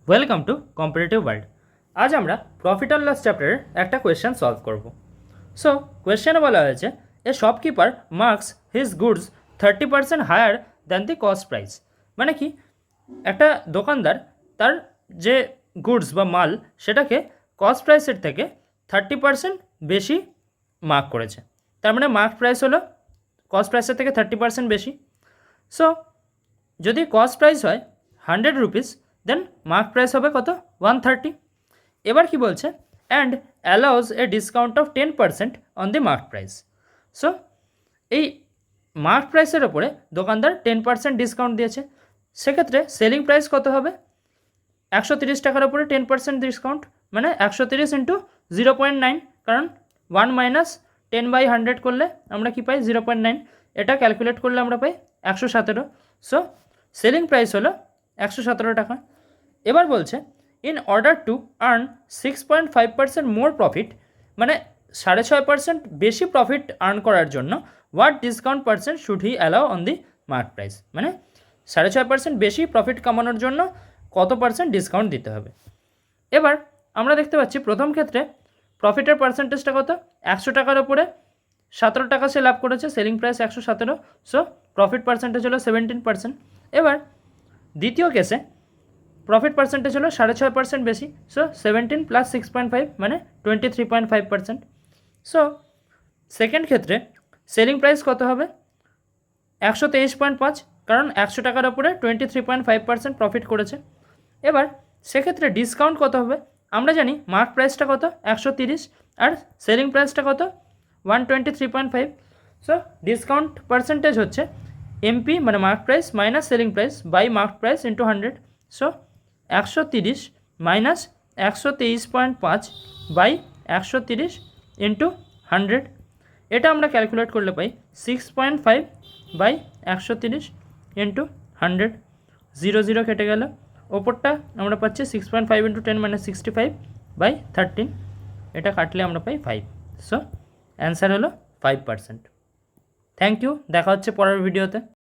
Welcome to competitive world. আজ আমরা profit and loss চ্যাপ্টারের একটা কোয়েশ্চেন সলভ করব। সো কোয়েশ্চেনে বলা হয়েছে a shopkeeper marks his goods 30% higher than the cost price. মানে কি, একটা দোকানদার তার যে গুডস বা মাল সেটাকে কস্ট প্রাইসের থেকে 30% বেশি মার্ক করেছে। তার মানে মার্ক প্রাইস হলো কস্ট প্রাইসের থেকে 30% বেশি। সো যদি কস্ট প্রাইস হয় 100 রুপিস, দেন মার্ক প্রাইস হবে কত? 130। এবার কি বলছে? And allows A discount of 10% on the mark price. So এই মার্ক প্রাইসের ওপরে দোকানদার 10% ডিসকাউন্ট দিয়েছে। সেক্ষেত্রে সেলিং প্রাইস কত হবে? 130 টাকার ওপরে 10% ডিসকাউন্ট, মানে 130 ইন্টু 0.9, কারণ 1 মাইনাস 10/100 করলে আমরা কি পাই? 0.9। এটা ক্যালকুলেট করলে আমরা পাই 117। সো সেলিং প্রাইস হলো 117 টাকা। এবার বলছে in order to earn 6.5% more profit, মানে 6.5% বেশি প্রফিট আর্ন করার জন্য what discount percent should he allow on the mark price, মানে 6.5% বেশি প্রফিট কামানোর জন্য কত পার্সেন্ট ডিসকাউন্ট দিতে হবে। এবার আমরা দেখতে পাচ্ছি প্রথম ক্ষেত্রে প্রফিটের পার্সেন্টেজটা কত? 100 টাকার ওপরে 17 টাকা সে লাভ করেছে, selling price 117। So profit percentage হলো 17%। এবার দ্বিতীয় কেসে প্রফিট পার্সেন্টেজ হলো 6.5% বেশি, সো 17 প্লাস 6.5 মানে 23.5%। সো সেকেন্ড ক্ষেত্রে সেলিং প্রাইস কত হবে? 123.5, কারণ 100 টাকার ওপরে 23.5% প্রফিট করেছে। এবার সেক্ষেত্রে ডিসকাউন্ট কত হবে? আমরা জানি মার্ক প্রাইসটা কত? 130, আর সেলিং প্রাইসটা কত? 123.5। সো ডিসকাউন্ট পার্সেন্টেজ হচ্ছে এমপি মানে mark price minus selling price by mark price into 100। So 130 minus 123.5 by 130 into 100, এটা আমরা ক্যালকুলেট করলে পাই 6.5 বাই 130 ইন্টু 100। 0 0 কেটে গেল, ওপরটা আমরা পাচ্ছি 6.5 ইন্টু 10 মানে 65 বাই 13, এটা কাটলে আমরা পাই 5। সো অ্যান্সার হলো 5%। থ্যাংক ইউ, দেখা হচ্ছে পরের ভিডিওতে।